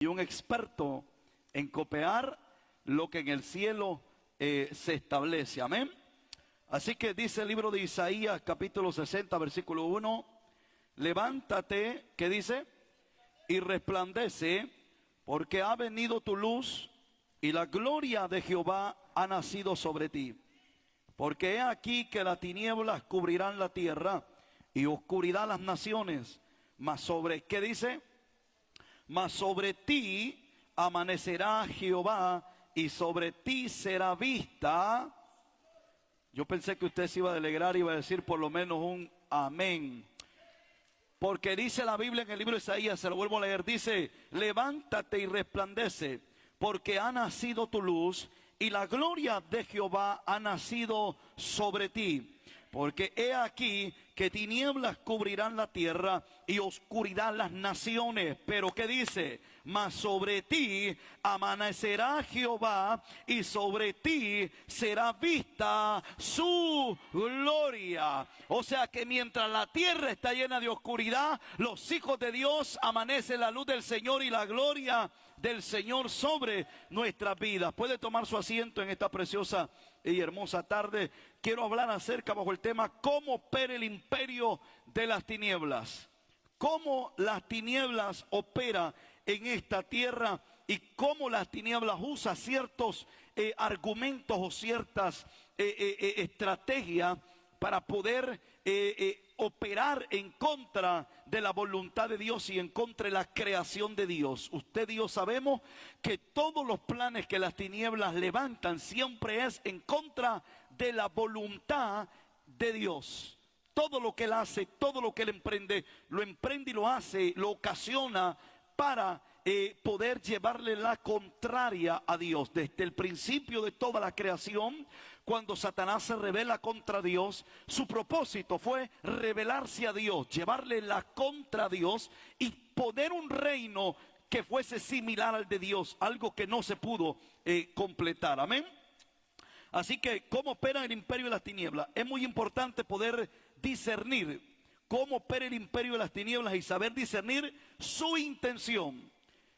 y un experto en copiar lo que en el cielo se establece. Amén. Así que dice el libro de Isaías, capítulo 60, versículo 1, levántate, ¿qué dice? Y resplandece, porque ha venido tu luz y la gloria de Jehová ha nacido sobre ti. Porque he aquí que las tinieblas cubrirán la tierra y oscuridad las naciones. Mas sobre, ¿qué dice? Mas sobre ti amanecerá Jehová y sobre ti será vista. Yo pensé que usted se iba a alegrar y iba a decir por lo menos un amén. Porque dice la Biblia en el libro de Isaías, se lo vuelvo a leer, dice, levántate y resplandece, porque ha nacido tu luz y la gloria de Jehová ha nacido sobre ti. Porque he aquí que tinieblas cubrirán la tierra y oscuridad las naciones. Pero ¿qué dice? Mas sobre ti amanecerá Jehová y sobre ti será vista su gloria. O sea que mientras la tierra está llena de oscuridad, los hijos de Dios amanece la luz del Señor y la gloria del Señor sobre nuestras vidas. Puede tomar su asiento en esta preciosa y hermosa tarde. Quiero hablar acerca bajo el tema cómo opera el imperio de las tinieblas. Cómo las tinieblas opera en esta tierra y cómo las tinieblas usa ciertos argumentos o ciertas estrategias para poder operar en contra de la voluntad de Dios y en contra de la creación de Dios. Usted y yo sabemos que todos los planes que las tinieblas levantan siempre es en contra de la voluntad de Dios. Todo lo que Él hace, todo lo que Él emprende y lo hace, lo ocasiona para poder llevarle la contraria a Dios. Desde el principio de toda la creación, cuando Satanás se rebela contra Dios, su propósito fue rebelarse a Dios, llevarle la contra a Dios y poner un reino que fuese similar al de Dios, algo que no se pudo completar. Amén. Así que, ¿cómo opera el imperio de las tinieblas? Es muy importante poder discernir cómo opera el imperio de las tinieblas y saber discernir su intención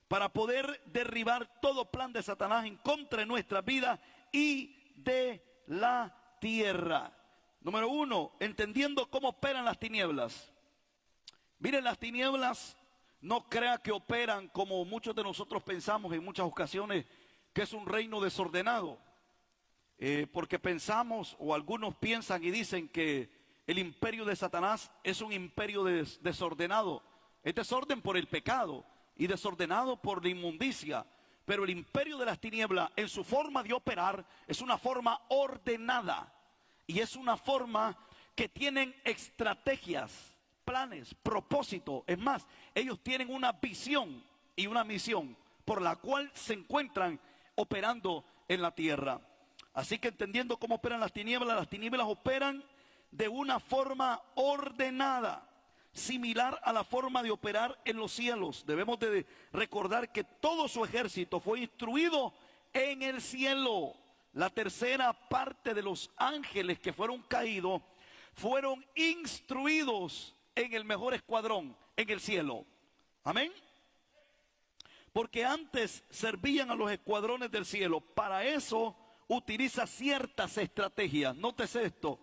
para poder derribar todo plan de Satanás en contra de nuestra vida y de la tierra. Número uno, entendiendo cómo operan las tinieblas. Miren, las tinieblas no crea que operan como muchos de nosotros pensamos en muchas ocasiones, que es un reino desordenado. Porque pensamos, o algunos piensan y dicen que el imperio de Satanás es un imperio desordenado. Es desorden por el pecado y desordenado por la inmundicia. Pero el imperio de las tinieblas, en su forma de operar, es una forma ordenada. Y es una forma que tienen estrategias, planes, propósito. Es más, ellos tienen una visión y una misión por la cual se encuentran operando en la tierra. Así que entendiendo cómo operan las tinieblas operan de una forma ordenada, similar a la forma de operar en los cielos. Debemos de recordar que todo su ejército fue instruido en el cielo. La tercera parte de los ángeles que fueron caídos fueron instruidos en el mejor escuadrón, en el cielo. Amén. Porque antes servían a los escuadrones del cielo. Para eso utiliza ciertas estrategias. Nótese esto.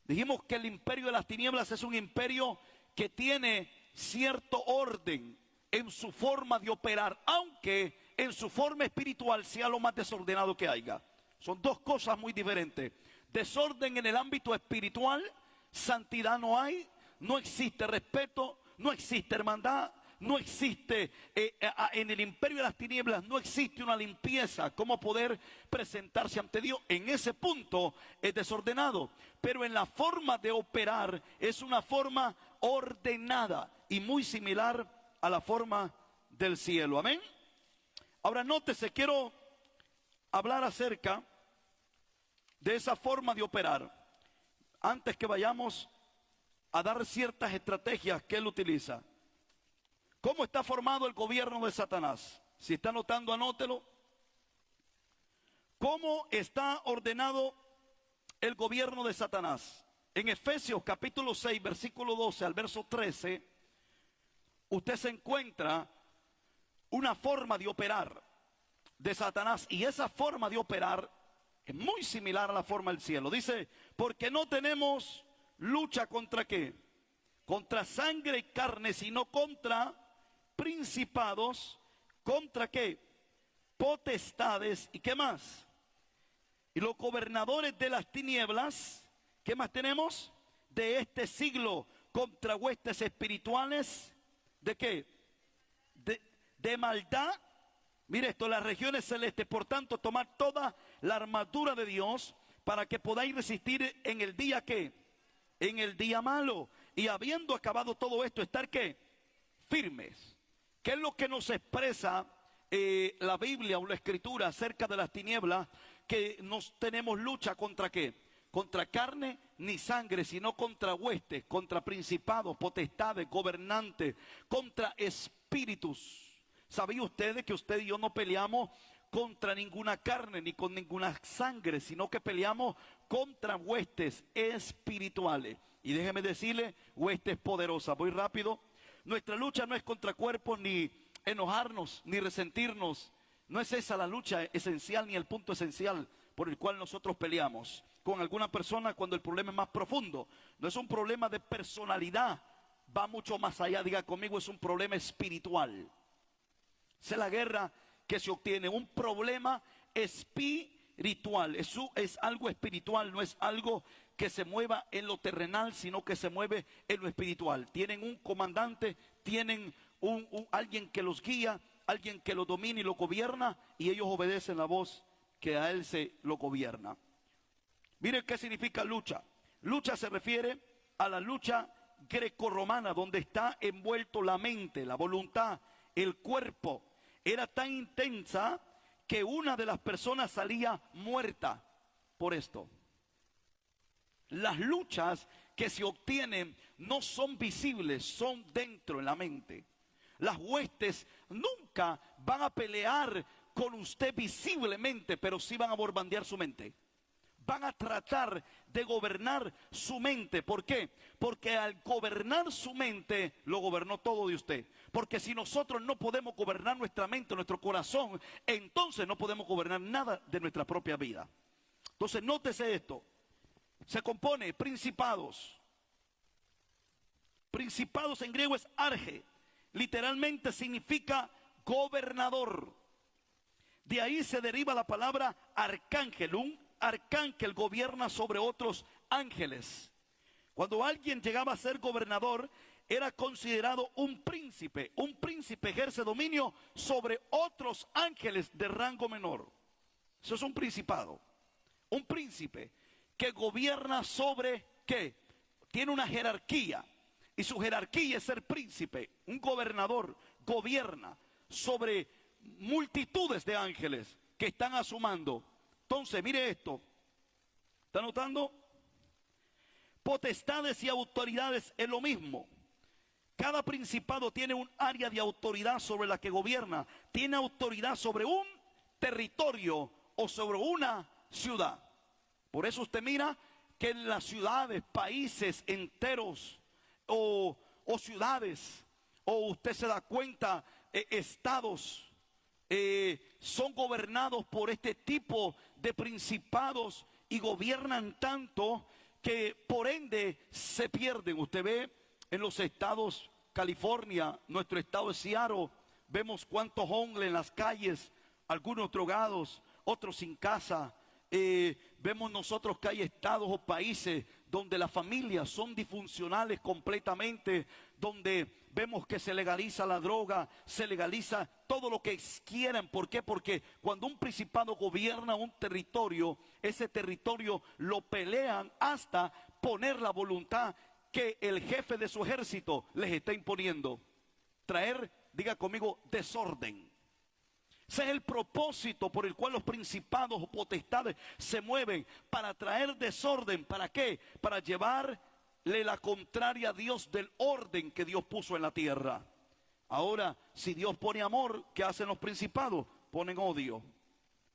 Dijimos que el imperio de las tinieblas es un imperio que tiene cierto orden en su forma de operar, aunque en su forma espiritual sea lo más desordenado que haya. Son dos cosas muy diferentes. Desorden en el ámbito espiritual, santidad no hay, no existe respeto, no existe hermandad. No existe, en el imperio de las tinieblas no existe una limpieza, cómo poder presentarse ante Dios. En ese punto es desordenado, pero en la forma de operar es una forma ordenada y muy similar a la forma del cielo. Amén. Ahora nótese, quiero hablar acerca de esa forma de operar antes que vayamos a dar ciertas estrategias que él utiliza. ¿Cómo está formado el gobierno de Satanás? Si está anotando, anótelo. ¿Cómo está ordenado el gobierno de Satanás? En Efesios capítulo 6, versículo 12 al verso 13, usted se encuentra una forma de operar de Satanás, y esa forma de operar es muy similar a la forma del cielo. Dice, porque no tenemos lucha contra ¿qué? Contra sangre y carne, sino contra principados, contra ¿qué? Potestades, ¿y qué más? Y los gobernadores de las tinieblas, ¿qué más tenemos? De este siglo, contra huestes espirituales, ¿de qué? De maldad. Mire esto, las regiones celestes. Por tanto, tomad toda la armadura de Dios para que podáis resistir en el día ¿qué? En el día malo. Y habiendo acabado todo esto, estar ¿qué? Firmes. ¿Qué es lo que nos expresa la Biblia o la Escritura acerca de las tinieblas? Que no tenemos lucha contra ¿qué? Contra carne ni sangre, sino contra huestes, contra principados, potestades, gobernantes, contra espíritus. ¿Sabían ustedes que usted y yo no peleamos contra ninguna carne ni con ninguna sangre, sino que peleamos contra huestes espirituales? Y déjeme decirle, huestes poderosas. Voy rápido. Nuestra lucha no es contra cuerpos, ni enojarnos, ni resentirnos. No es esa la lucha esencial, ni el punto esencial por el cual nosotros peleamos con alguna persona cuando el problema es más profundo. No es un problema de personalidad, va mucho más allá. Diga conmigo, es un problema espiritual. Esa es la guerra que se obtiene, un problema espiritual. Eso es algo espiritual, no es algo que se mueva en lo terrenal, sino que se mueve en lo espiritual. Tienen un comandante, tienen alguien que los guía, alguien que los domina y lo gobierna, y ellos obedecen la voz que a él se lo gobierna. Miren qué significa lucha. Lucha se refiere a la lucha grecorromana, donde está envuelto la mente, la voluntad, el cuerpo. Era tan intensa que una de las personas salía muerta por esto. Las luchas que se obtienen no son visibles, son dentro en la mente. Las huestes nunca van a pelear con usted visiblemente, pero sí van a bombardear su mente. Van a tratar de gobernar su mente. ¿Por qué? Porque al gobernar su mente, lo gobernó todo de usted. Porque si nosotros no podemos gobernar nuestra mente, nuestro corazón, entonces no podemos gobernar nada de nuestra propia vida. Entonces, nótese esto. Se compone principados. Principados en griego es arge. Literalmente significa gobernador. De ahí se deriva la palabra arcángel. Un arcángel gobierna sobre otros ángeles. Cuando alguien llegaba a ser gobernador, era considerado un príncipe. Un príncipe ejerce dominio sobre otros ángeles de rango menor. Eso es un principado. Un príncipe que gobierna sobre ¿qué? Tiene una jerarquía. Y su jerarquía es ser príncipe. Un gobernador gobierna sobre multitudes de ángeles que están a su mando. Entonces, mire esto. ¿Está notando? Potestades y autoridades es lo mismo. Cada principado tiene un área de autoridad sobre la que gobierna. Tiene autoridad sobre un territorio o sobre una ciudad. Por eso usted mira que en las ciudades, países enteros o ciudades, o usted se da cuenta, estados son gobernados por este tipo de principados y gobiernan tanto que por ende se pierden. Usted ve en los estados, California, nuestro estado de Seattle, vemos cuántos homeless en las calles, algunos drogados, otros sin casa. Vemos nosotros que hay estados o países donde las familias son disfuncionales completamente, donde vemos que se legaliza la droga, se legaliza todo lo que quieran. ¿Por qué? Porque cuando un principado gobierna un territorio, ese territorio lo pelean hasta poner la voluntad que el jefe de su ejército les está imponiendo. Traer, diga conmigo, desorden. Ese es el propósito por el cual los principados o potestades se mueven, para traer desorden. ¿Para qué? Para llevarle la contraria a Dios del orden que Dios puso en la tierra. Ahora, si Dios pone amor, ¿qué hacen los principados? Ponen odio.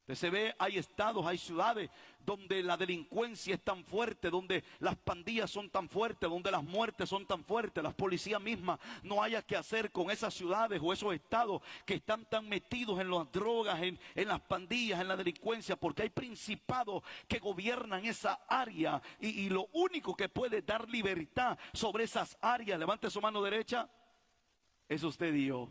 Usted se ve, hay estados, hay ciudades donde la delincuencia es tan fuerte, donde las pandillas son tan fuertes, donde las muertes son tan fuertes, las policías mismas no haya qué hacer con esas ciudades o esos estados que están tan metidos en las drogas, en las pandillas, en la delincuencia, porque hay principados que gobiernan esa área y lo único que puede dar libertad sobre esas áreas, levante su mano derecha, es usted y yo.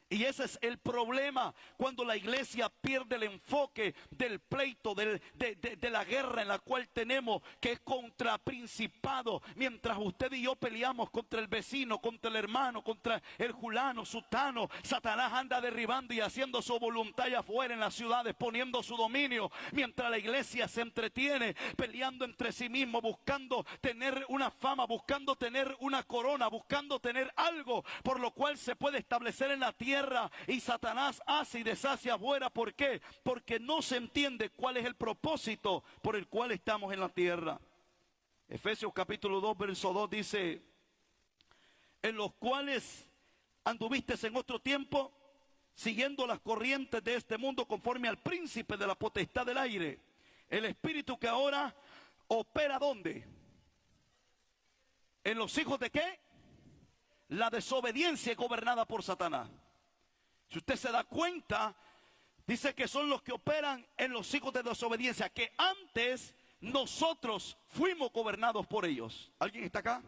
Y ese es el problema cuando la iglesia pierde el enfoque del pleito, de la guerra en la cual tenemos, que es contra principados. Mientras usted y yo peleamos contra el vecino, contra el hermano, contra el fulano, sutano, Satanás anda derribando y haciendo su voluntad allá afuera en las ciudades, poniendo su dominio. Mientras la iglesia se entretiene peleando entre sí mismo, buscando tener una fama, buscando tener una corona, buscando tener algo por lo cual se puede establecer en la tierra. Y Satanás hace y deshace afuera. ¿Por qué? Porque no se entiende cuál es el propósito por el cual estamos en la tierra. Efesios capítulo 2 verso 2 dice: en los cuales anduviste en otro tiempo, siguiendo las corrientes de este mundo, conforme al príncipe de la potestad del aire, el espíritu que ahora opera ¿dónde? ¿En los hijos de qué? La desobediencia es gobernada por Satanás. Si usted se da cuenta, dice que son los que operan en los hijos de desobediencia, que antes nosotros fuimos gobernados por ellos. ¿Alguien está acá?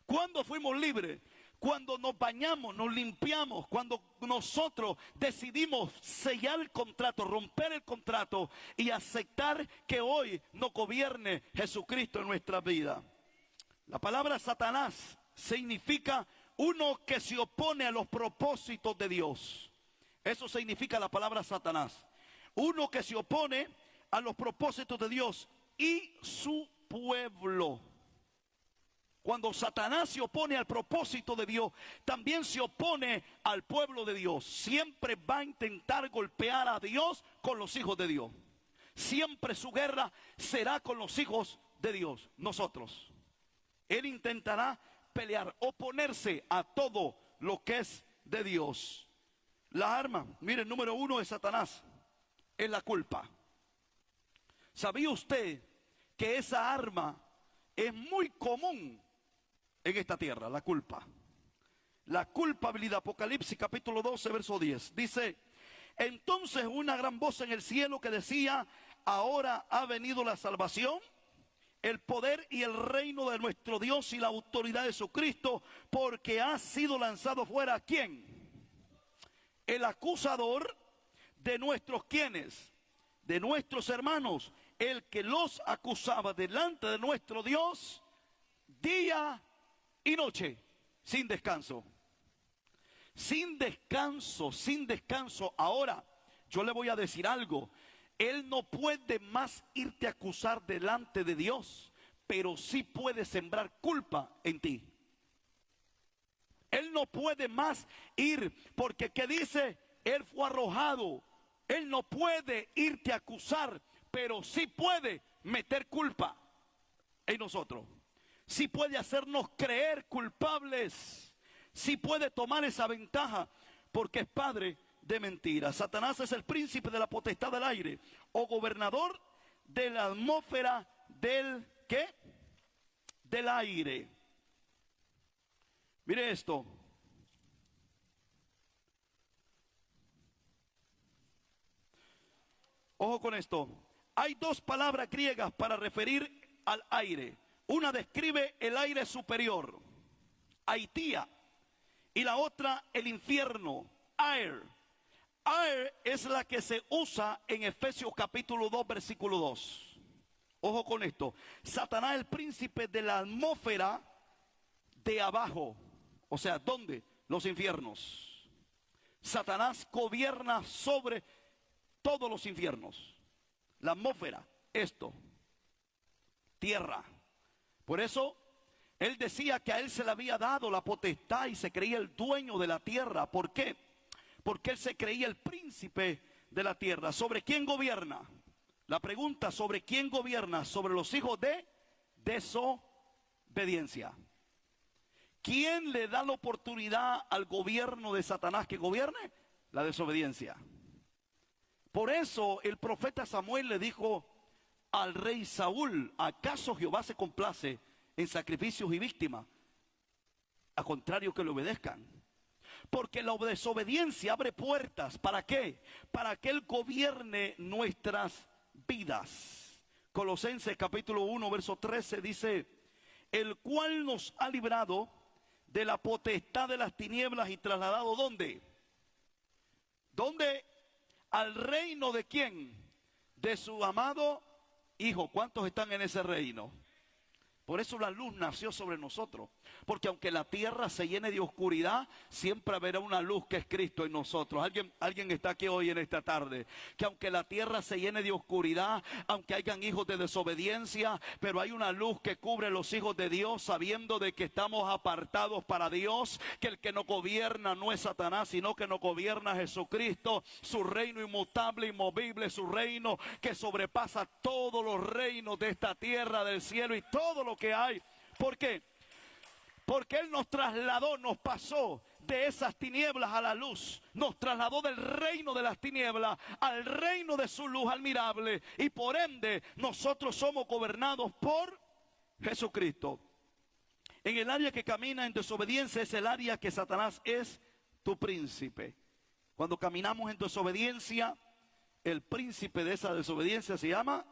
¿Cuándo fuimos libres? Cuando nos bañamos, nos limpiamos, cuando nosotros decidimos sellar el contrato, romper el contrato y aceptar que hoy nos gobierne Jesucristo en nuestra vida. La palabra Satanás significa uno que se opone a los propósitos de Dios. Eso significa la palabra Satanás. Uno que se opone a los propósitos de Dios y su pueblo. Cuando Satanás se opone al propósito de Dios, también se opone al pueblo de Dios. Siempre va a intentar golpear a Dios con los hijos de Dios. Siempre su guerra será con los hijos de Dios, nosotros. Él intentará pelear, oponerse a todo lo que es de Dios. La arma, miren, número uno de Satanás es la culpa. ¿Sabía usted que esa arma es muy común en esta tierra? La culpa. La culpabilidad. Apocalipsis capítulo 12 verso 10 dice: entonces una gran voz en el cielo que decía: ahora ha venido la salvación, el poder y el reino de nuestro Dios y la autoridad de su Cristo, porque ha sido lanzado fuera ¿quién? El acusador de nuestros ¿quiénes? De nuestros hermanos, el que los acusaba delante de nuestro Dios día y noche, sin descanso. Sin descanso, sin descanso. Ahora, yo le voy a decir algo. Él no puede más irte a acusar delante de Dios, pero sí puede sembrar culpa en ti. Él no puede más ir, porque ¿qué dice? Él fue arrojado. Él no puede irte a acusar, pero sí puede meter culpa en nosotros. Sí puede hacernos creer culpables. Sí puede tomar esa ventaja, porque es padre de mentiras. Satanás es el príncipe de la potestad del aire, o gobernador de la atmósfera del ¿qué? Del aire. Mire esto. Ojo con esto. Hay dos palabras griegas para referir al aire. Una describe el aire superior, Aitía, y la otra el infierno, air. Air es la que se usa en Efesios capítulo 2 versículo 2. Ojo con esto. Satanás es el príncipe de la atmósfera de abajo. O sea, ¿dónde? Los infiernos. Satanás gobierna sobre todos los infiernos. La atmósfera, esto, tierra. Por eso él decía que a él se le había dado la potestad y se creía el dueño de la tierra. ¿Por qué? Porque él se creía el príncipe de la tierra. ¿Sobre quién gobierna? La pregunta, ¿sobre quién gobierna? Sobre los hijos de desobediencia. ¿Quién le da la oportunidad al gobierno de Satanás que gobierne? La desobediencia. Por eso el profeta Samuel le dijo al rey Saúl: ¿acaso Jehová se complace en sacrificios y víctimas? A contrario, que le obedezcan. Porque la desobediencia abre puertas. ¿Para qué? Para que Él gobierne nuestras vidas. Colosenses capítulo 1, verso 13 dice: el cual nos ha librado de la potestad de las tinieblas y trasladado, ¿dónde? ¿Dónde? Al reino de ¿quién? De su amado Hijo. ¿Cuántos están en ese reino? Por eso la luz nació sobre nosotros. Porque aunque la tierra se llene de oscuridad, siempre habrá una luz que es Cristo en nosotros. Alguien está aquí hoy en esta tarde. Que aunque la tierra se llene de oscuridad, aunque hayan hijos de desobediencia, pero hay una luz que cubre a los hijos de Dios, sabiendo de que estamos apartados para Dios. Que el que nos gobierna no es Satanás, sino que nos gobierna Jesucristo. Su reino inmutable, inmovible, su reino que sobrepasa todos los reinos de esta tierra, del cielo y todo lo que hay. ¿Por qué? Porque Él nos trasladó, nos pasó de esas tinieblas a la luz. Nos trasladó del reino de las tinieblas al reino de su luz admirable. Y por ende, nosotros somos gobernados por Jesucristo. En el área que camina en desobediencia es el área que Satanás es tu príncipe. Cuando caminamos en desobediencia, el príncipe de esa desobediencia se llama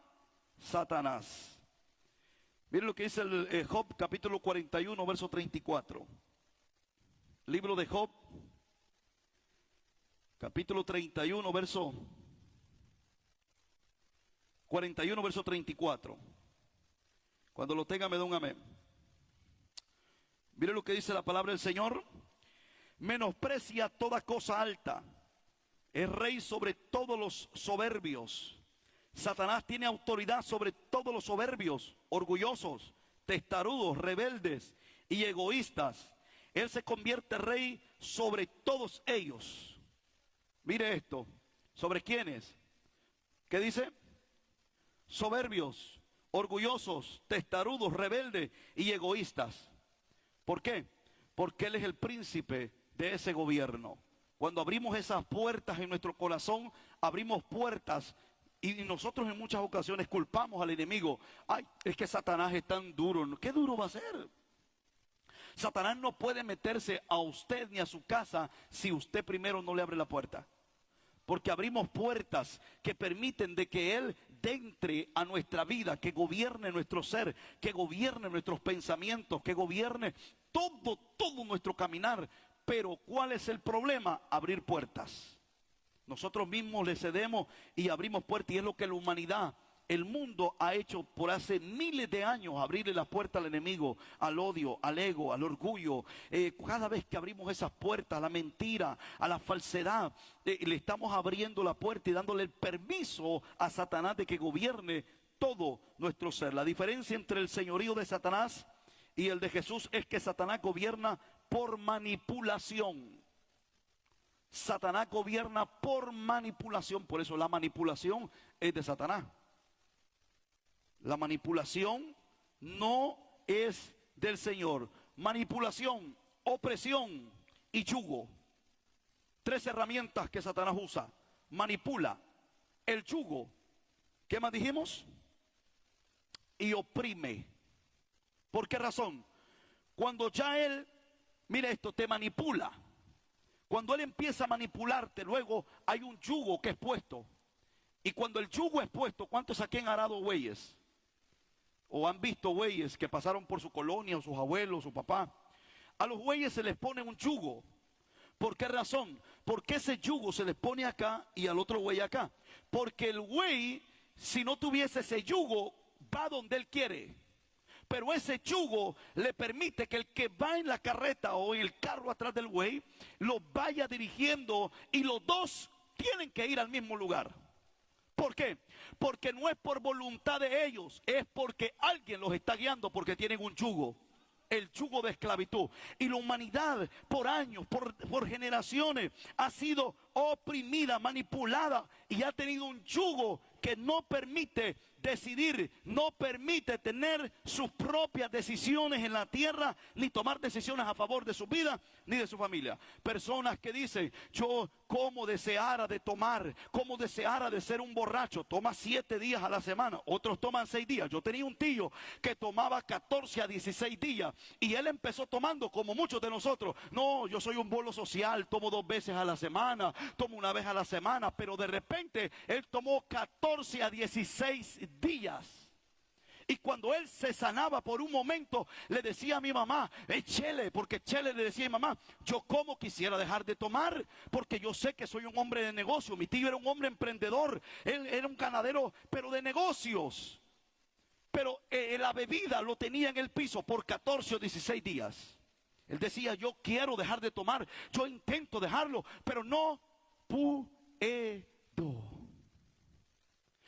Satanás. Miren lo que dice el Job capítulo 41 verso 34. Libro de Job capítulo 31 verso 41 verso 34. Cuando lo tenga me da un amén. Miren lo que dice la palabra del Señor: menosprecia toda cosa alta, es rey sobre todos los soberbios. Satanás tiene autoridad sobre todos los soberbios, orgullosos, testarudos, rebeldes y egoístas. Él se convierte rey sobre todos ellos. Mire esto, ¿sobre quiénes? ¿Qué dice? Soberbios, orgullosos, testarudos, rebeldes y egoístas. ¿Por qué? Porque Él es el príncipe de ese gobierno. Cuando abrimos esas puertas en nuestro corazón, abrimos puertas. Y nosotros en muchas ocasiones culpamos al enemigo. Ay, es que Satanás es tan duro. ¿Qué duro va a ser? Satanás no puede meterse a usted ni a su casa si usted primero no le abre la puerta. Porque abrimos puertas que permiten de que Él entre a nuestra vida, que gobierne nuestro ser, que gobierne nuestros pensamientos, que gobierne todo nuestro caminar. Pero ¿cuál es el problema? Abrir puertas. Nosotros mismos le cedemos y abrimos puertas, y es lo que la humanidad, el mundo ha hecho por hace miles de años: abrirle las puertas al enemigo, al odio, al ego, al orgullo. Cada vez que abrimos esas puertas a la mentira, a la falsedad, le estamos abriendo la puerta y dándole el permiso a Satanás de que gobierne todo nuestro ser. La diferencia entre el señorío de Satanás y el de Jesús es que Satanás gobierna por manipulación. Satanás gobierna por manipulación. Por eso la manipulación es de Satanás. La manipulación no es del Señor. Manipulación, opresión y yugo. Tres herramientas que Satanás usa. Manipula, el yugo, ¿qué más dijimos? Y oprime. ¿Por qué razón? Cuando ya Él, mira esto, te manipula. Cuando Él empieza a manipularte, luego hay un yugo que es puesto. Y cuando el yugo es puesto, ¿cuántos aquí han arado bueyes? O han visto bueyes que pasaron por su colonia, o sus abuelos, su papá. A los bueyes se les pone un yugo. ¿Por qué razón? Porque ese yugo se les pone acá y al otro buey acá. Porque el buey, si no tuviese ese yugo, va donde él quiere. Pero ese yugo le permite que el que va en la carreta o en el carro atrás del buey lo vaya dirigiendo, y los dos tienen que ir al mismo lugar. ¿Por qué? Porque no es por voluntad de ellos, es porque alguien los está guiando, porque tienen un yugo. El yugo de esclavitud. Y la humanidad por años, por generaciones, ha sido oprimida, manipulada, y ha tenido un yugo que no permite decidir, no permite tener sus propias decisiones en la tierra, ni tomar decisiones a favor de su vida, ni de su familia. Personas que dicen, yo como deseara de tomar, como deseara de ser un borracho, toma 7 días a la semana, otros toman 6 días. Yo tenía un tío que tomaba 14 a 16 días, y él empezó tomando como muchos de nosotros. No, yo soy un bolo social, tomo 2 veces a la semana, tomo 1 vez a la semana, pero de repente él tomó 14 a 16 días. Y cuando él se sanaba por un momento, le decía a mi mamá, Chele, porque Chele le decía a mi mamá, yo como quisiera dejar de tomar, porque yo sé que soy un hombre de negocio. Mi tío era un hombre emprendedor, él era un ganadero, pero de negocios. Pero la bebida lo tenía en el piso por 14 o 16 días. Él decía, yo quiero dejar de tomar, yo intento dejarlo, pero no puedo.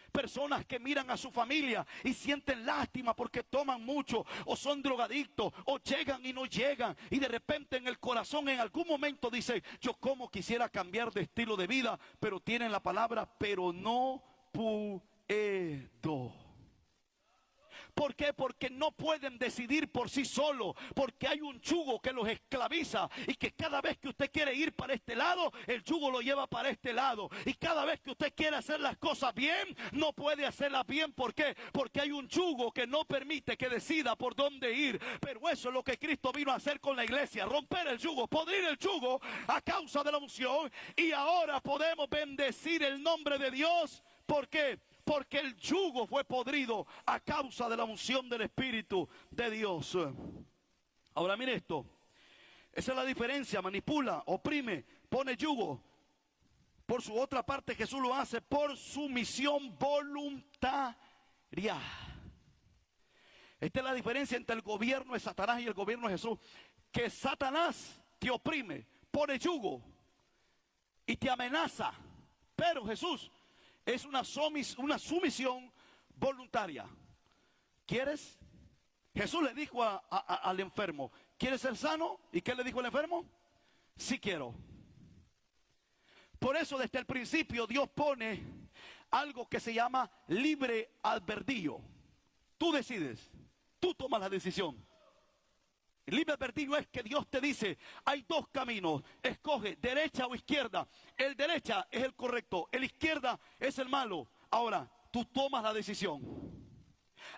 Personas que miran a su familia y sienten lástima porque toman mucho, o son drogadictos, o llegan y no llegan, y de repente en el corazón en algún momento dicen, yo como quisiera cambiar de estilo de vida, pero tienen la palabra, pero no puedo. ¿Por qué? Porque no pueden decidir por sí solos, porque hay un yugo que los esclaviza, y que cada vez que usted quiere ir para este lado, el yugo lo lleva para este lado, y cada vez que usted quiere hacer las cosas bien, no puede hacerlas bien. ¿Por qué? Porque hay un yugo que no permite que decida por dónde ir. Pero eso es lo que Cristo vino a hacer con la iglesia, romper el yugo, podrir el yugo a causa de la unción, y ahora podemos bendecir el nombre de Dios. ¿Por qué? Porque el yugo fue podrido a causa de la unción del Espíritu de Dios. Ahora mire esto. Esa es la diferencia. Manipula, oprime, pone yugo. Por su otra parte, Jesús lo hace por sumisión voluntaria. Esta es la diferencia entre el gobierno de Satanás y el gobierno de Jesús. Que Satanás te oprime, pone yugo y te amenaza. Pero Jesús es una sumisión voluntaria. ¿Quieres? Jesús le dijo al enfermo, ¿quieres ser sano? ¿Y qué le dijo el enfermo? Sí quiero. Por eso desde el principio Dios pone algo que se llama libre albedrío. Tú decides, tú tomas la decisión. El libre albedrío es que Dios te dice, hay 2 caminos, escoge derecha o izquierda. El derecha es el correcto, el izquierda es el malo. Ahora, tú tomas la decisión.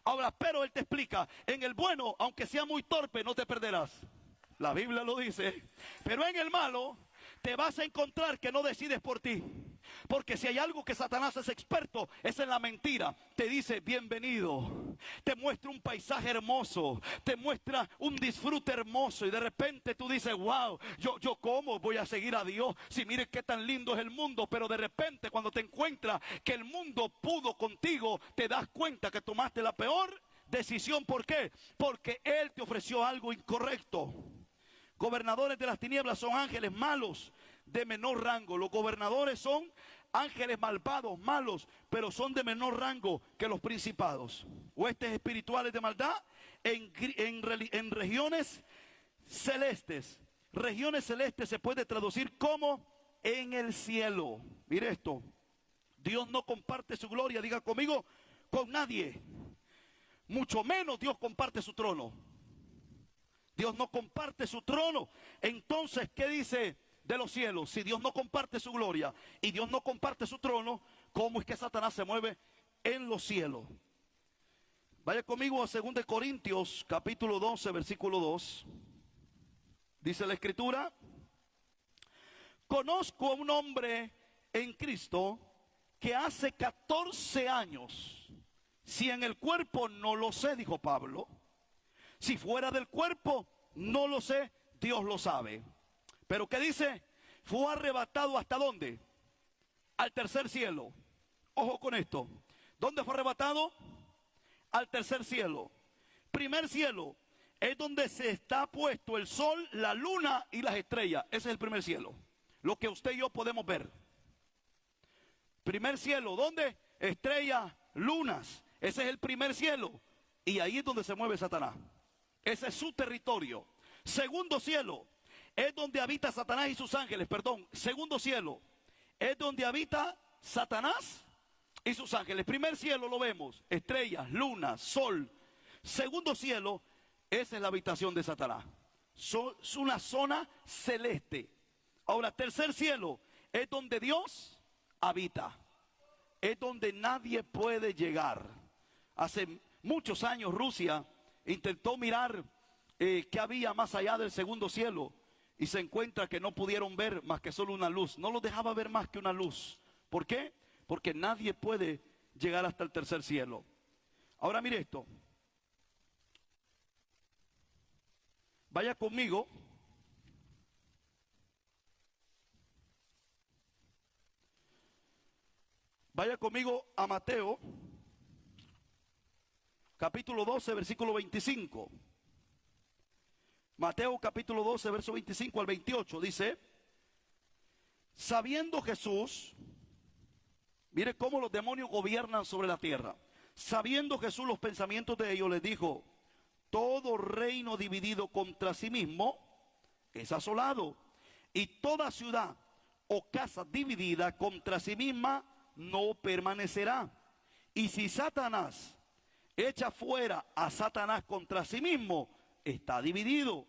Ahora, pero Él te explica, en el bueno, aunque sea muy torpe, no te perderás. La Biblia lo dice, pero en el malo te vas a encontrar que no decides por ti. Porque si hay algo que Satanás es experto, es en la mentira. Te dice bienvenido, te muestra un paisaje hermoso, te muestra un disfrute hermoso, y de repente tú dices, wow, yo cómo voy a seguir a Dios si mire qué tan lindo es el mundo. Pero de repente cuando te encuentras que el mundo pudo contigo, te das cuenta que tomaste la peor decisión. ¿Por qué? Porque Él te ofreció algo incorrecto. Gobernadores de las tinieblas son ángeles malos de menor rango. Los gobernadores son ángeles malvados, malos, pero son de menor rango que los principados. Huestes espirituales de maldad en regiones celestes. Regiones celestes se puede traducir como en el cielo. Mire esto. Dios no comparte su gloria, diga conmigo, con nadie. Mucho menos Dios comparte su trono. Dios no comparte su trono. Entonces, ¿qué dice de los cielos? Si Dios no comparte su gloria y Dios no comparte su trono, ¿cómo es que Satanás se mueve en los cielos? Vaya conmigo a 2 Corintios capítulo 12, versículo 2. Dice la Escritura: conozco a un hombre en Cristo que hace 14 años, si en el cuerpo no lo sé, dijo Pablo, si fuera del cuerpo, no lo sé, Dios lo sabe. Pero ¿qué dice? Fue arrebatado ¿hasta dónde? Al tercer cielo. Ojo con esto. ¿Dónde fue arrebatado? Al tercer cielo. Primer cielo es donde se está puesto el sol, la luna y las estrellas. Ese es el primer cielo. Lo que usted y yo podemos ver. Primer cielo, ¿dónde? Estrellas, lunas. Ese es el primer cielo. Y ahí es donde se mueve Satanás. Ese es su territorio. Segundo cielo es donde habita Satanás y sus ángeles. Segundo cielo es donde habita Satanás y sus ángeles. Primer cielo lo vemos, estrellas, luna, sol. Segundo cielo, esa es la habitación de Satanás. Es una zona celeste. Ahora, tercer cielo es donde Dios habita. Es donde nadie puede llegar. Hace muchos años Rusia intentó mirar qué había más allá del segundo cielo y se encuentra que no pudieron ver más que solo una luz. No los dejaba ver más que una luz. ¿Por qué? Porque nadie puede llegar hasta el tercer cielo. Ahora mire esto. Vaya conmigo. Vaya conmigo a Mateo, capítulo 12, versículo 25. Mateo capítulo 12, verso 25 al 28 dice: sabiendo Jesús, mire cómo los demonios gobiernan sobre la tierra. Sabiendo Jesús los pensamientos de ellos, les dijo: todo reino dividido contra sí mismo es asolado, y toda ciudad o casa dividida contra sí misma no permanecerá. Y si Satanás echa fuera a Satanás contra sí mismo, está dividido.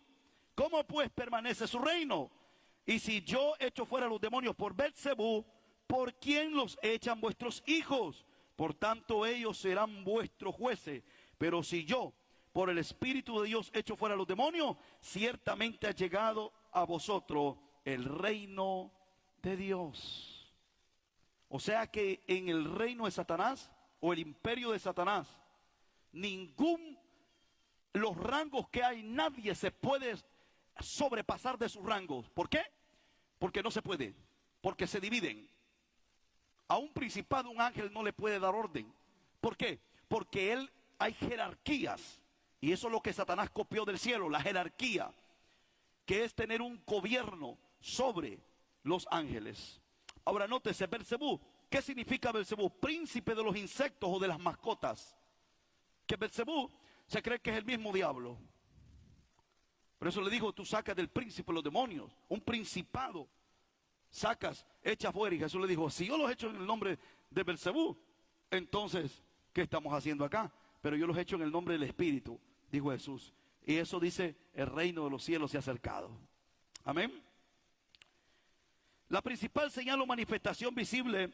¿Cómo pues permanece su reino? Y si yo echo fuera a los demonios por Beelzebú, ¿por quién los echan vuestros hijos? Por tanto ellos serán vuestros jueces. Pero si yo por el Espíritu de Dios echo fuera a los demonios, ciertamente ha llegado a vosotros el reino de Dios. O sea que en el reino de Satanás, o el imperio de Satanás, los rangos que hay, nadie se puede sobrepasar de sus rangos. ¿Por qué? Porque no se puede, porque se dividen. A un principado, un ángel no le puede dar orden. ¿Por qué? Porque hay jerarquías, y eso es lo que Satanás copió del cielo, la jerarquía, que es tener un gobierno sobre los ángeles. Ahora nótese, Beelzebú. ¿Qué significa Beelzebú? Príncipe de los insectos o de las mascotas. Que Beelzebú se cree que es el mismo diablo. Por eso le digo, tú sacas del príncipe los demonios, un principado. Sacas, echa fuera. Y Jesús le dijo, si yo los echo en el nombre de Beelzebú, entonces, ¿qué estamos haciendo acá? Pero yo los echo en el nombre del Espíritu, dijo Jesús. Y eso dice, el reino de los cielos se ha acercado. Amén. La principal señal o manifestación visible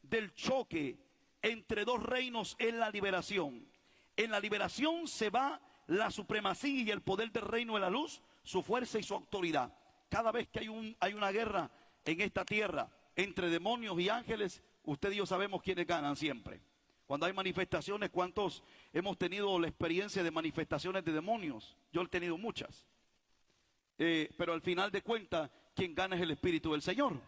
del choque entre dos reinos es la liberación. En la liberación se va la supremacía y el poder del reino de la luz, su fuerza y su autoridad. Cada vez que hay una guerra en esta tierra entre demonios y ángeles, usted y yo sabemos quiénes ganan siempre. Cuando hay manifestaciones, ¿cuántos hemos tenido la experiencia de manifestaciones de demonios? Yo he tenido muchas. Pero al final de cuentas, quien gana es el Espíritu del Señor.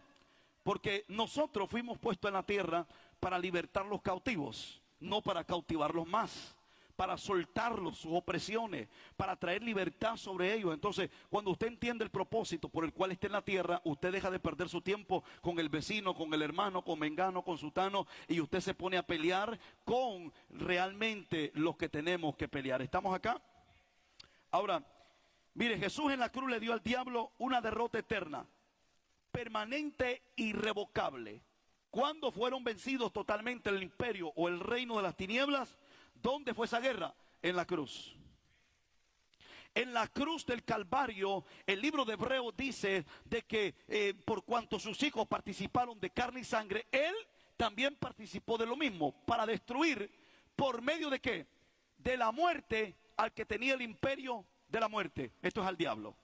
Porque nosotros fuimos puestos en la tierra para libertar los cautivos, no para cautivarlos más, para soltarlos, sus opresiones, para traer libertad sobre ellos. Entonces, cuando usted entiende el propósito por el cual está en la tierra, usted deja de perder su tiempo con el vecino, con el hermano, con mengano, con sutano, y usted se pone a pelear con realmente los que tenemos que pelear. ¿Estamos acá? Ahora, mire, Jesús en la cruz le dio al diablo una derrota eterna, permanente, irrevocable. ¿Cuándo fueron vencidos totalmente el imperio o el reino de las tinieblas? ¿Dónde fue esa guerra? En la cruz. En la cruz del Calvario, el libro de Hebreos dice de que por cuanto sus hijos participaron de carne y sangre, él también participó de lo mismo, para destruir, ¿por medio de qué? De la muerte al que tenía el imperio de la muerte. Esto es al diablo.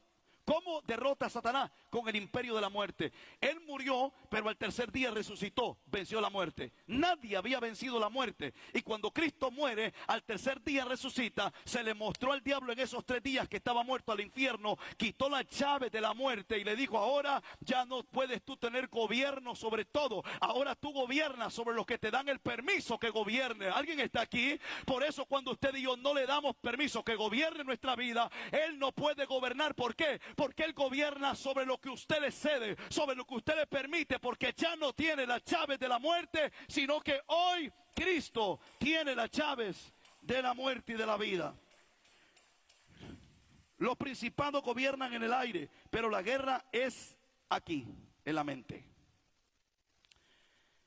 ¿Cómo derrota a Satanás? Con el imperio de la muerte. Él murió, pero al tercer día resucitó, venció la muerte. Nadie había vencido la muerte. Y cuando Cristo muere, al tercer día resucita, se le mostró al diablo en esos 3 días que estaba muerto al infierno, quitó la llave de la muerte y le dijo, ahora ya no puedes tú tener gobierno sobre todo. Ahora tú gobiernas sobre los que te dan el permiso que gobierne. ¿Alguien está aquí? Por eso cuando usted y yo no le damos permiso que gobierne nuestra vida, Él no puede gobernar. ¿Por qué? Porque Él gobierna sobre lo que usted le cede, sobre lo que usted le permite, porque ya no tiene las llaves de la muerte, sino que hoy Cristo tiene las llaves de la muerte y de la vida. Los principados gobiernan en el aire, pero la guerra es aquí, en la mente.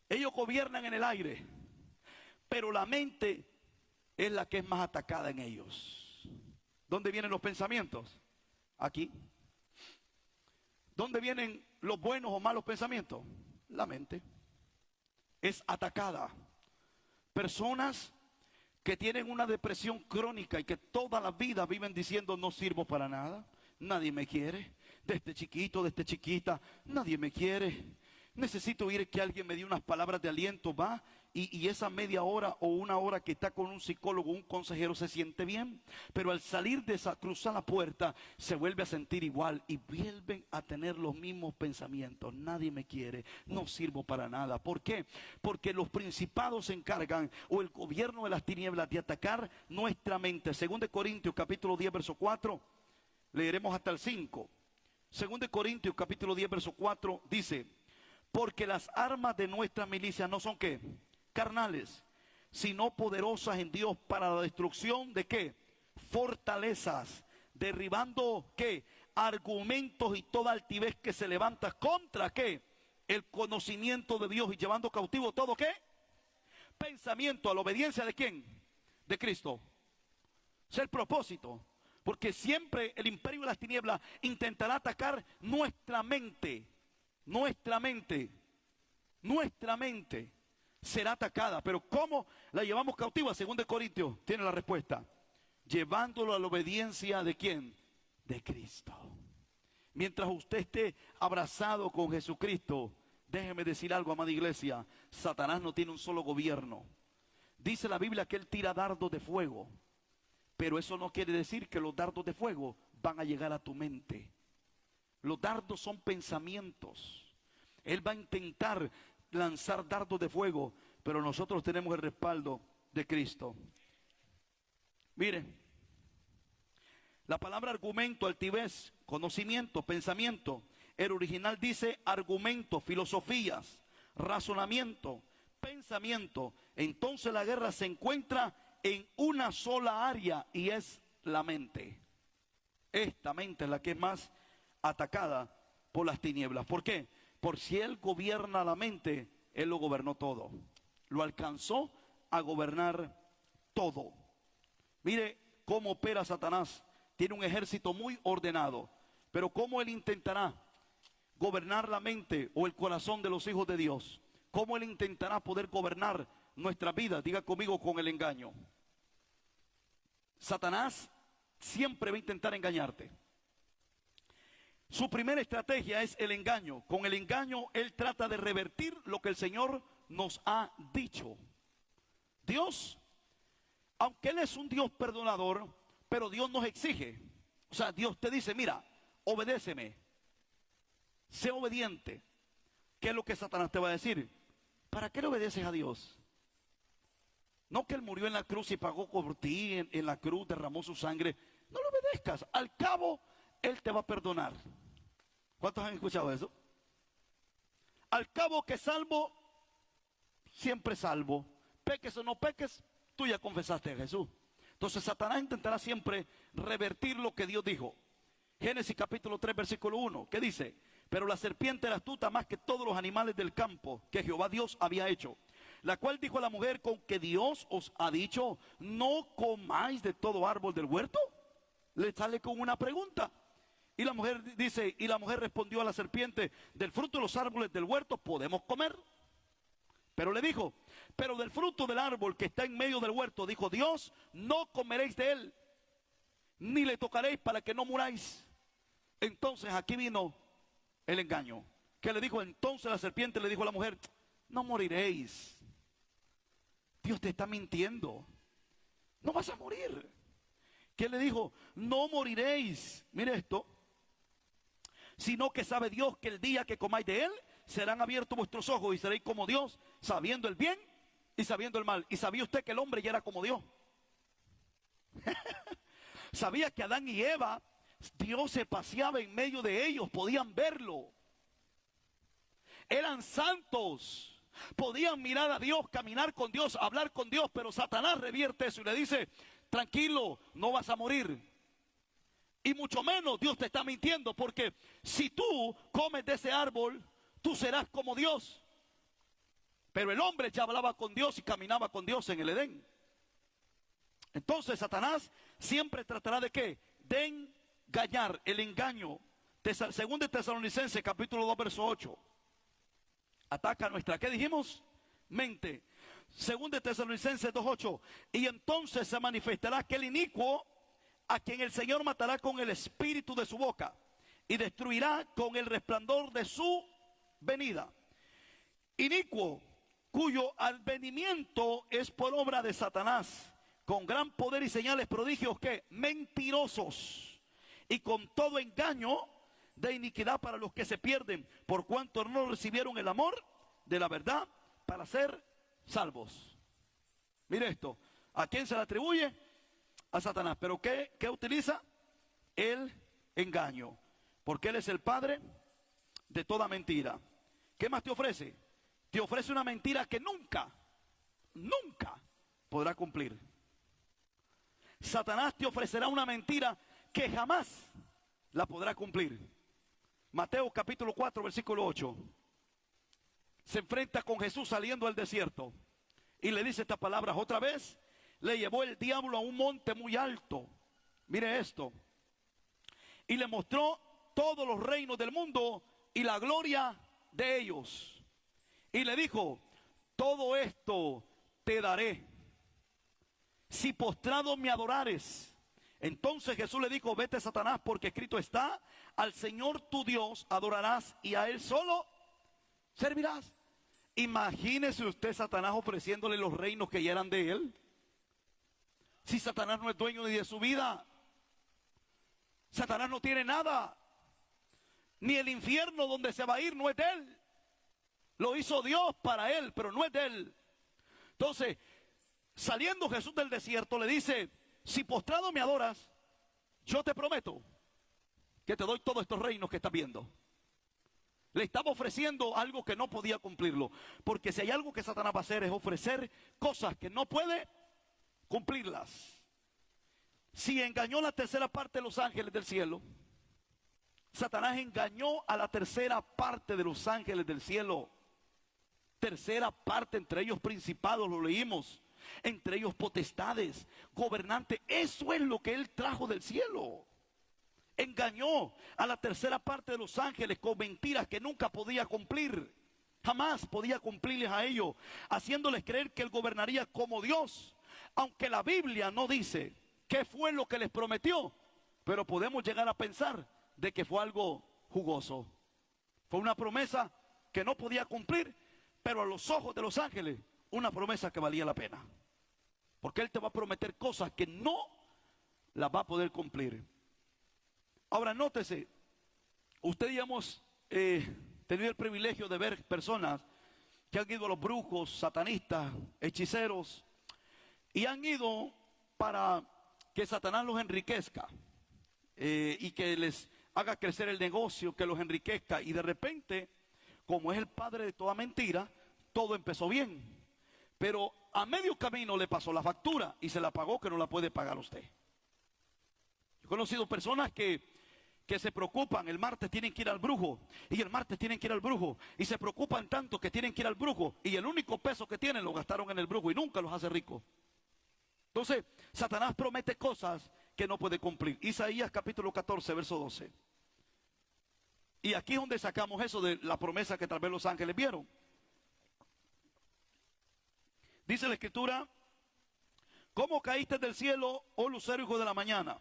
Ellos gobiernan en el aire, pero la mente es la que es más atacada en ellos. ¿Dónde vienen los pensamientos? Aquí. ¿Dónde vienen los buenos o malos pensamientos? La mente es atacada. Personas que tienen una depresión crónica y que toda la vida viven diciendo: no sirvo para nada, nadie me quiere, desde chiquito, desde chiquita, nadie me quiere, necesito oír que alguien me dé unas palabras de aliento, va, y esa media hora o una hora que está con un psicólogo, un consejero, se siente bien, pero al salir de esa, cruzar la puerta, se vuelve a sentir igual y vuelven a tener los mismos pensamientos: nadie me quiere, no sirvo para nada. ¿Por qué? Porque los principados se encargan, o el gobierno de las tinieblas, de atacar nuestra mente. 2 Corintios capítulo 10 verso 4, leeremos hasta el 5. 2 Corintios capítulo 10 verso 4 dice: porque las armas de nuestra milicia no son ¿qué? Carnales, sino poderosas en Dios para la destrucción de ¿qué? Fortalezas, derribando ¿qué? Argumentos y toda altivez que se levanta contra ¿qué? El conocimiento de Dios, y llevando cautivo todo ¿qué? Pensamiento a la obediencia ¿de quién? De Cristo. Es el propósito, porque siempre el imperio de las tinieblas intentará atacar nuestra mente. Nuestra mente será atacada. Pero ¿cómo la llevamos cautiva? 2 Corintios tiene la respuesta: llevándolo a la obediencia ¿de quién? De Cristo. Mientras usted esté abrazado con Jesucristo, déjeme decir algo, amada iglesia: Satanás no tiene un solo gobierno. Dice la Biblia que él tira dardos de fuego, pero eso no quiere decir que los dardos de fuego van a llegar a tu mente. Los dardos son pensamientos. Él va a intentar lanzar dardos de fuego, pero nosotros tenemos el respaldo de Cristo. Mire, la palabra argumento, altivez, conocimiento, pensamiento, el original dice argumento, filosofías, razonamiento, pensamiento. Entonces la guerra se encuentra en una sola área, y es la mente. Esta mente es la que es más atacada por las tinieblas. ¿Por qué? Por si él gobierna la mente, él lo gobernó todo. Lo alcanzó a gobernar todo. Mire cómo opera Satanás. Tiene un ejército muy ordenado. Pero ¿cómo él intentará gobernar la mente o el corazón de los hijos de Dios? ¿Cómo él intentará poder gobernar nuestra vida? Diga conmigo: con el engaño. Satanás siempre va a intentar engañarte. Su primera estrategia es el engaño. Con el engaño él trata de revertir lo que el Señor nos ha dicho. Dios, aunque Él es un Dios perdonador, pero Dios nos exige. O sea, Dios te dice: mira, obedéceme, sé obediente. ¿Qué es lo que Satanás te va a decir? ¿Para qué le obedeces a Dios? No que Él murió en la cruz y pagó por ti, en la cruz derramó su sangre. No le obedezcas, al cabo Él te va a perdonar. ¿Cuántos han escuchado eso? Al cabo que salvo, siempre salvo. Peques o no peques, tú ya confesaste a Jesús. Entonces Satanás intentará siempre revertir lo que Dios dijo. Génesis capítulo 3 versículo 1, ¿qué dice? Pero la serpiente era astuta más que todos los animales del campo que Jehová Dios había hecho, la cual dijo a la mujer: con que Dios os ha dicho, no comáis de todo árbol del huerto. Le sale con una pregunta. Y la mujer dice, y la mujer respondió a la serpiente: del fruto de los árboles del huerto podemos comer. Pero le dijo: pero del fruto del árbol que está en medio del huerto, dijo Dios, no comeréis de él, ni le tocaréis, para que no muráis. Entonces aquí vino el engaño. ¿Qué le dijo? Entonces la serpiente le dijo a la mujer: no moriréis. Dios te está mintiendo, no vas a morir. ¿Qué le dijo? No moriréis. Mire esto: sino que sabe Dios que el día que comáis de él, serán abiertos vuestros ojos y seréis como Dios, sabiendo el bien y sabiendo el mal. Y sabía usted que el hombre ya era como Dios. Sabía que Adán y Eva, Dios se paseaba en medio de ellos, podían verlo. Eran santos, podían mirar a Dios, caminar con Dios, hablar con Dios. Pero Satanás revierte eso y le dice: tranquilo, no vas a morir. Y mucho menos Dios te está mintiendo, porque si tú comes de ese árbol, tú serás como Dios. Pero el hombre ya hablaba con Dios y caminaba con Dios en el Edén. Entonces Satanás siempre tratará de ¿qué? De engañar, el engaño. Según de Tesalonicenses capítulo 2 verso 8. Ataca nuestra, ¿qué dijimos? Mente. Según de Tesalonicenses 2:8. Y entonces se manifestará aquel inicuo a quien el Señor matará con el espíritu de su boca y destruirá con el resplandor de su venida. Inicuo, cuyo advenimiento es por obra de Satanás, con gran poder y señales, prodigios, que mentirosos, y con todo engaño de iniquidad para los que se pierden, por cuanto no recibieron el amor de la verdad para ser salvos. Mire esto, ¿a quién se le atribuye? A Satanás. ¿Pero qué utiliza? El engaño, porque él es el padre de toda mentira. ¿Qué más te ofrece? Te ofrece una mentira que nunca podrá cumplir. Satanás te ofrecerá una mentira que jamás la podrá cumplir. Mateo capítulo 4 versículo 8. Se enfrenta con Jesús saliendo al desierto y le dice estas palabras. Otra vez le llevó el diablo a un monte muy alto. Mire esto. Y le mostró todos los reinos del mundo y la gloria de ellos. Y le dijo, todo esto te daré si postrado me adorares. Entonces Jesús le dijo, vete Satanás, porque escrito está, al Señor tu Dios adorarás y a Él solo servirás. Imagínese usted Satanás ofreciéndole los reinos que ya eran de Él. Si Satanás no es dueño ni de su vida, Satanás no tiene nada, ni el infierno donde se va a ir no es de Él. Lo hizo Dios para Él, pero no es de Él. Entonces, saliendo Jesús del desierto, le dice, si postrado me adoras, yo te prometo que te doy todos estos reinos que estás viendo. Le estaba ofreciendo algo que no podía cumplirlo. Porque si hay algo que Satanás va a hacer es ofrecer cosas que no puede cumplirlas. Si engañó la tercera parte de los ángeles del cielo, Satanás engañó a la tercera parte de los ángeles del cielo. Tercera parte, entre ellos principados, lo leímos. Entre ellos potestades, gobernantes. Eso es lo que él trajo del cielo. Engañó a la tercera parte de los ángeles con mentiras que nunca podía cumplir. Jamás podía cumplirles a ellos, haciéndoles creer que él gobernaría como Dios. Aunque la Biblia no dice qué fue lo que les prometió, pero podemos llegar a pensar de que fue algo jugoso. Fue una promesa que no podía cumplir, pero a los ojos de los ángeles, una promesa que valía la pena. Porque él te va a prometer cosas que no las va a poder cumplir. Ahora nótese, usted ya hemos tenido el privilegio de ver personas que han ido a los brujos, satanistas, hechiceros, y han ido para que Satanás los enriquezca y que les haga crecer el negocio, que los enriquezca. Y de repente, como es el padre de toda mentira, todo empezó bien. Pero a medio camino le pasó la factura y se la pagó, que no la puede pagar usted. Yo he conocido personas que se preocupan, el martes tienen que ir al brujo, y el martes tienen que ir al brujo, y se preocupan tanto que tienen que ir al brujo, y el único peso que tienen lo gastaron en el brujo y nunca los hace ricos. Entonces, Satanás promete cosas que no puede cumplir. Isaías capítulo 14, verso 12. Y aquí es donde sacamos eso de la promesa que tal vez los ángeles vieron. Dice la escritura, ¿cómo caíste del cielo, oh lucero hijo de la mañana?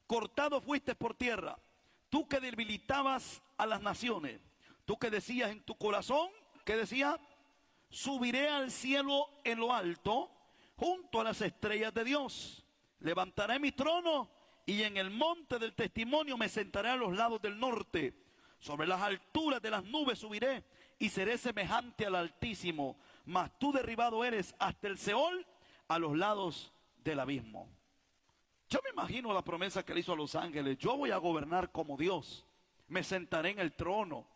Cortado fuiste por tierra, tú que debilitabas a las naciones, tú que decías en tu corazón, ¿qué decía? Subiré al cielo en lo alto, junto a las estrellas de Dios. Levantaré mi trono y en el monte del testimonio me sentaré a los lados del norte. Sobre las alturas de las nubes subiré y seré semejante al Altísimo. Mas tú derribado eres hasta el Seol, a los lados del abismo. Yo me imagino la promesa que le hizo a los ángeles. Yo voy a gobernar como Dios. Me sentaré en el trono.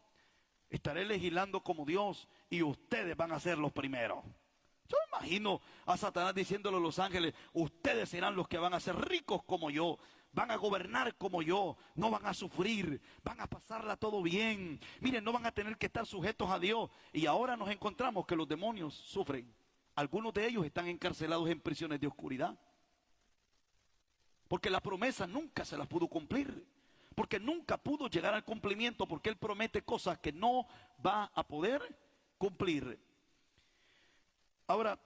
Estaré legislando como Dios y ustedes van a ser los primeros. Yo me imagino a Satanás diciéndole a los ángeles, ustedes serán los que van a ser ricos como yo. van a gobernar como yo, no van a sufrir, van a pasarla todo bien. Miren, no van a tener que estar sujetos a Dios. Y ahora nos encontramos que los demonios sufren. Algunos de ellos están encarcelados en prisiones de oscuridad. Porque la promesa nunca se las pudo cumplir. Porque nunca pudo llegar al cumplimiento, porque Él promete cosas que no va a poder cumplir. Ahora,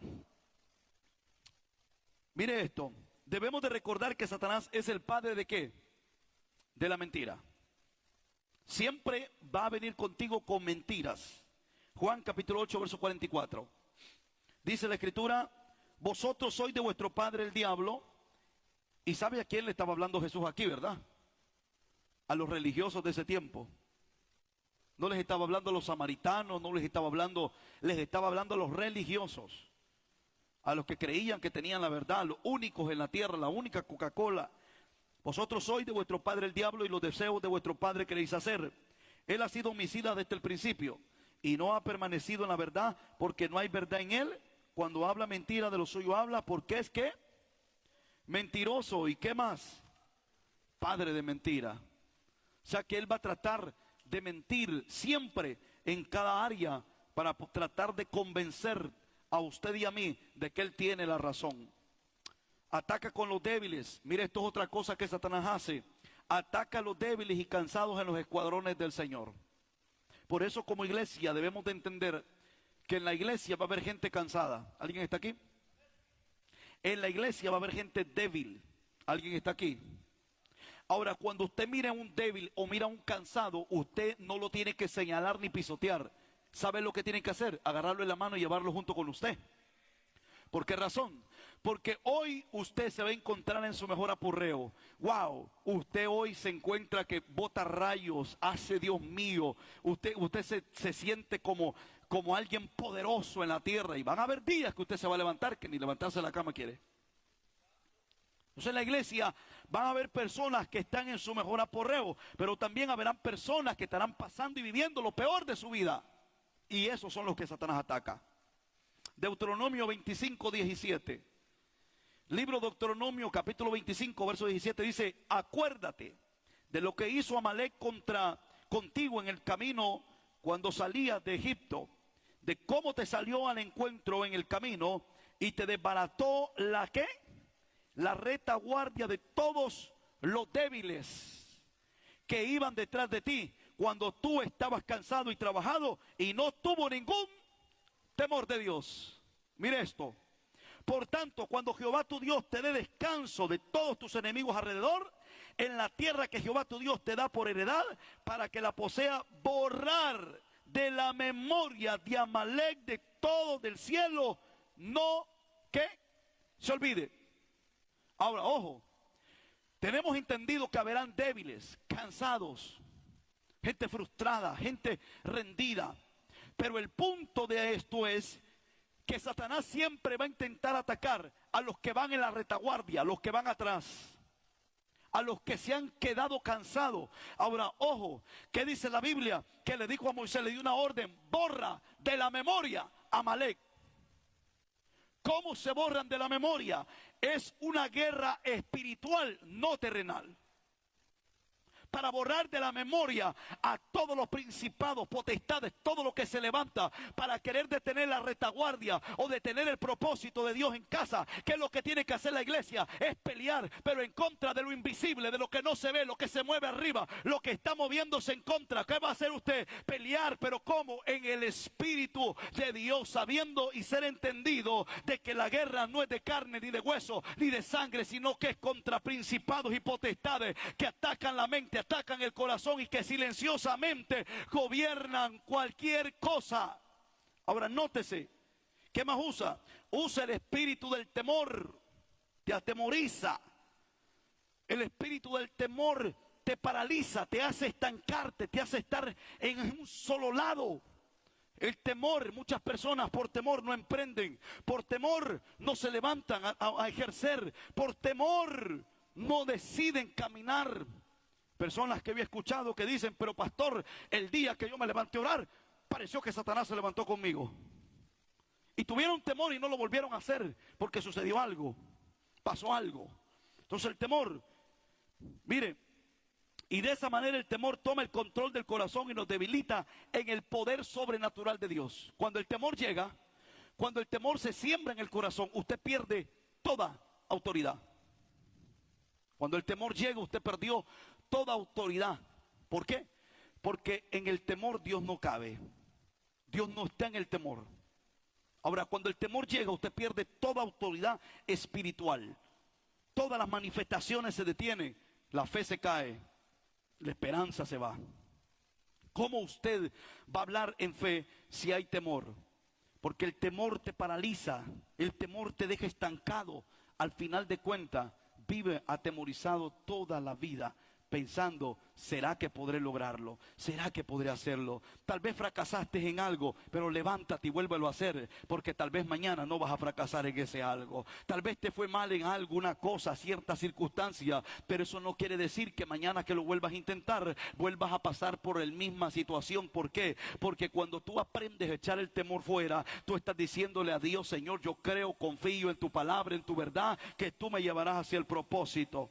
mire esto. Debemos de recordar que Satanás es el padre ¿de qué? De la mentira. Siempre va a venir contigo con mentiras. Juan capítulo 8, verso 44. Dice la escritura, vosotros sois de vuestro padre el diablo. Y ¿sabe a quién le estaba hablando Jesús aquí, verdad? A los religiosos de ese tiempo. No les estaba hablando a los samaritanos, no les estaba hablando a los religiosos. A los que creían que tenían la verdad, los únicos en la tierra, la única Coca-Cola. Vosotros sois de vuestro padre el diablo y los deseos de vuestro padre queréis hacer. Él ha sido homicida desde el principio y no ha permanecido en la verdad porque no hay verdad en él. Cuando habla mentira de lo suyo habla porque es que mentiroso. ¿Y qué más? Padre de mentira. O sea que él va a tratar de mentir siempre en cada área para tratar de convencer a usted y a mí de que él tiene la razón. Ataca con los débiles. Mire, esto es otra cosa que Satanás hace. Ataca a los débiles y cansados en los escuadrones del Señor. Por eso como iglesia debemos de entender que en la iglesia va a haber gente cansada. ¿Alguien está aquí? En la iglesia va a haber gente débil. ¿Alguien está aquí? Ahora, cuando usted mira a un débil o mira a un cansado, usted no lo tiene que señalar ni pisotear. ¿Sabe lo que tienen que hacer? Agarrarlo en la mano y llevarlo junto con usted. ¿Por qué razón? Porque hoy usted se va a encontrar en su mejor apurreo. Wow, usted hoy se encuentra que bota rayos, hace Dios mío. Usted se siente como alguien poderoso en la tierra. Y van a haber días que usted se va a levantar, que ni levantarse de la cama quiere. Entonces en la iglesia van a haber personas que están en su mejor apogeo, pero también habrán personas que estarán pasando y viviendo lo peor de su vida. Y esos son los que Satanás ataca. Deuteronomio 25, 17. Libro de Deuteronomio capítulo 25, verso 17 dice, acuérdate de lo que hizo Amalek contigo en el camino cuando salías de Egipto, de cómo te salió al encuentro en el camino y te desbarató la ¿qué? La retaguardia de todos los débiles que iban detrás de ti cuando tú estabas cansado y trabajado y no tuvo ningún temor de Dios. Mire esto. Por tanto, cuando Jehová tu Dios te dé descanso de todos tus enemigos alrededor, en la tierra que Jehová tu Dios te da por heredad, para que la posea, borrar de la memoria de Amalek de todo del cielo, no que se olvide. Ahora, ojo, tenemos entendido que habrán débiles, cansados, gente frustrada, gente rendida. Pero el punto de esto es que Satanás siempre va a intentar atacar a los que van en la retaguardia, a los que van atrás, a los que se han quedado cansados. Ahora, ojo, ¿qué dice la Biblia? Que le dijo a Moisés, le dio una orden, borra de la memoria a Amalek. ¿Cómo se borran de la memoria? Es una guerra espiritual, no terrenal. Para borrar de la memoria a todos los principados, potestades, todo lo que se levanta para querer detener la retaguardia o detener el propósito de Dios en casa. ¿Qué es lo que tiene que hacer la iglesia? Es pelear, pero en contra de lo invisible, de lo que no se ve, lo que se mueve arriba, lo que está moviéndose en contra. ¿Qué va a hacer usted? Pelear, pero ¿cómo? En el Espíritu de Dios, sabiendo y ser entendido de que la guerra no es de carne, ni de hueso, ni de sangre, sino que es contra principados y potestades que atacan la mente, atacan el corazón y que silenciosamente gobiernan cualquier cosa. Ahora nótese, ¿qué más usa? Usa el espíritu del temor, te atemoriza. El espíritu del temor te paraliza, te hace estancarte, te hace estar en un solo lado. El temor, muchas personas por temor no emprenden, por temor no se levantan a ejercer, por temor no deciden caminar. Personas que había escuchado que dicen, pero pastor, el día que yo me levanté a orar, pareció que Satanás se levantó conmigo. Y tuvieron temor y no lo volvieron a hacer, porque sucedió algo, pasó algo. Entonces el temor Mire, y de esa manera el temor toma el control del corazón y nos debilita en el poder sobrenatural de Dios. Cuando el temor llega, cuando el temor se siembra en el corazón, usted pierde toda autoridad. Cuando el temor llega, usted perdió toda autoridad. ¿Por qué? Porque en el temor Dios no cabe. Dios no está en el temor. Ahora, cuando el temor llega, usted pierde toda autoridad espiritual. Todas las manifestaciones se detienen. La fe se cae. La esperanza se va. ¿Cómo usted va a hablar en fe si hay temor? Porque el temor te paraliza. El temor te deja estancado. Al final de cuentas, vive atemorizado toda la vida, pensando, ¿será que podré lograrlo? ¿Será que podré hacerlo? Tal vez fracasaste en algo, pero levántate y vuélvelo a hacer, porque tal vez mañana no vas a fracasar en ese algo. Tal vez te fue mal en alguna cosa, cierta circunstancia, pero eso no quiere decir que mañana que lo vuelvas a intentar, vuelvas a pasar por la misma situación. ¿Por qué? Porque cuando tú aprendes a echar el temor fuera, tú estás diciéndole a Dios, Señor, yo creo, confío en tu palabra, en tu verdad, que tú me llevarás hacia el propósito.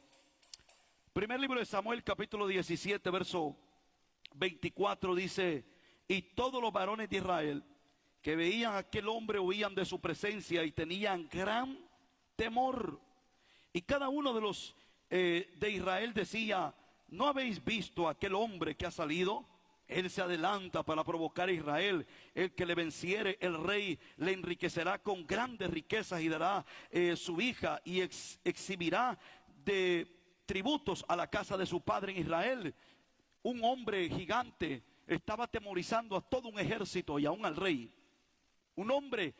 Primer libro de Samuel, capítulo 17, verso 24, dice: y todos los varones de Israel que veían a aquel hombre huían de su presencia y tenían gran temor. Y cada uno de los de Israel decía: ¿no habéis visto a aquel hombre que ha salido? Él se adelanta para provocar a Israel. El que le venciere, el rey le enriquecerá con grandes riquezas y dará su hija y exhibirá de tributos a la casa de su padre en Israel. Un hombre gigante estaba atemorizando a todo un ejército y aún al rey. Un hombre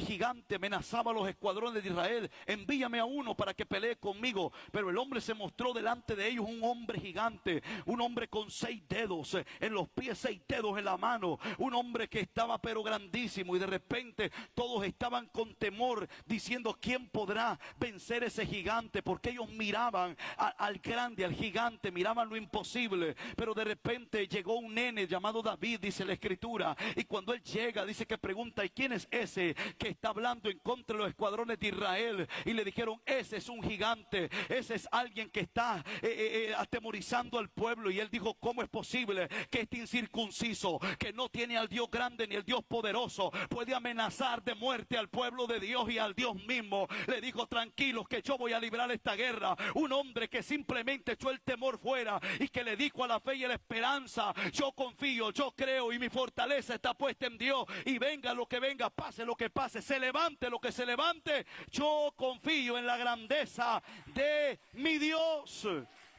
gigante amenazaba a los escuadrones de Israel. Envíame a uno para que pelee conmigo. Pero el hombre se mostró delante de ellos un hombre gigante. Un hombre con 6 dedos en los pies, 6 dedos en la mano. Un hombre que estaba pero grandísimo. Y de repente todos estaban con temor diciendo: ¿quién podrá vencer ese gigante? Porque ellos miraban al grande, al gigante, miraban lo imposible. Pero de repente llegó un nene llamado David, dice la escritura. Y cuando él llega, dice que pregunta: ¿y quién es ese que está hablando en contra de los escuadrones de Israel? Y le dijeron: ese es un gigante, ese es alguien que está atemorizando al pueblo. Y él dijo: ¿cómo es posible que este incircunciso, que no tiene al Dios grande ni el Dios poderoso, puede amenazar de muerte al pueblo de Dios y al Dios mismo? Le dijo: tranquilos, que yo voy a librar esta guerra. Un hombre que simplemente echó el temor fuera y que le dijo a la fe y a la esperanza: yo confío, yo creo y mi fortaleza está puesta en Dios, y venga lo que venga, pase lo que pase, se levante lo que se levante, yo confío en la grandeza de mi Dios.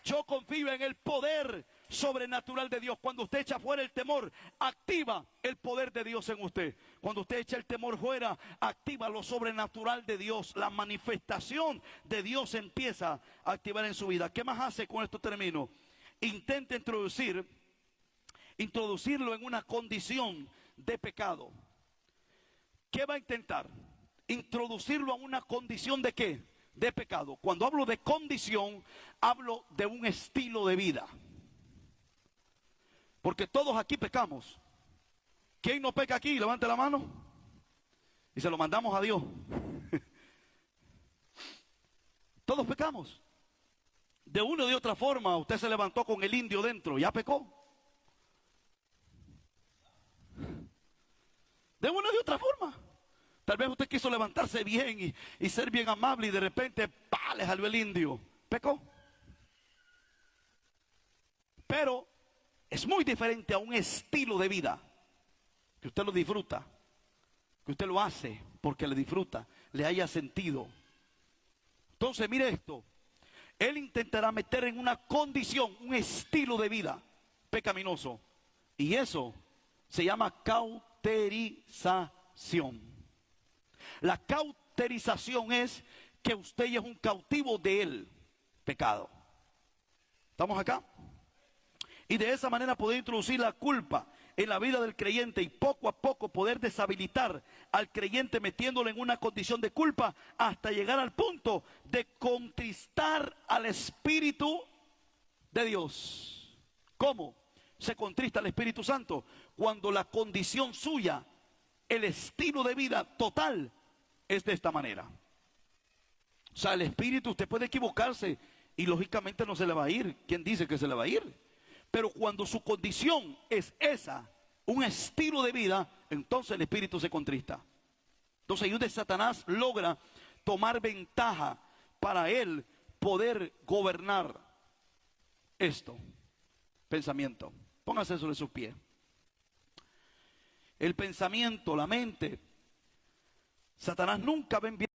Yo confío en el poder sobrenatural de Dios. Cuando usted echa fuera el temor, activa el poder de Dios en usted. Cuando usted echa el temor fuera, activa lo sobrenatural de Dios. La manifestación de Dios empieza a activar en su vida. ¿Qué más hace? Con esto termino. Intenta introducirlo en una condición de pecado. ¿Qué va a intentar? Introducirlo a una condición de ¿qué? De pecado. Cuando hablo de condición, hablo de un estilo de vida. Porque todos aquí pecamos. ¿Quién no peca aquí? Levante la mano y se lo mandamos a Dios. Todos pecamos. De una o de otra forma, usted se levantó con el indio dentro, ya pecó. De una o de otra forma. Tal vez usted quiso levantarse bien y ser bien amable, y de repente ¡pah!, le salió el indio. Pecó. Pero es muy diferente a un estilo de vida que usted lo disfruta, que usted lo hace porque le disfruta, le haya sentido. Entonces mire esto: él intentará meter en una condición, un estilo de vida pecaminoso, y eso se llama cauterización. La cauterización es que usted ya es un cautivo del pecado. ¿Estamos acá? Y de esa manera poder introducir la culpa en la vida del creyente y poco a poco poder deshabilitar al creyente metiéndolo en una condición de culpa hasta llegar al punto de contristar al Espíritu de Dios. ¿Cómo se contrista al Espíritu Santo? Cuando la condición suya, el estilo de vida total, es de esta manera. O sea, el Espíritu, usted puede equivocarse Y lógicamente no se le va a ir. ¿Quién dice que se le va a ir? Pero cuando su condición es esa, un estilo de vida, entonces el espíritu se contrista. Entonces ahí donde Satanás logra tomar ventaja para él poder gobernar esto. Pensamiento. Póngase sobre sus pies. El pensamiento, la mente. Satanás nunca va a enviar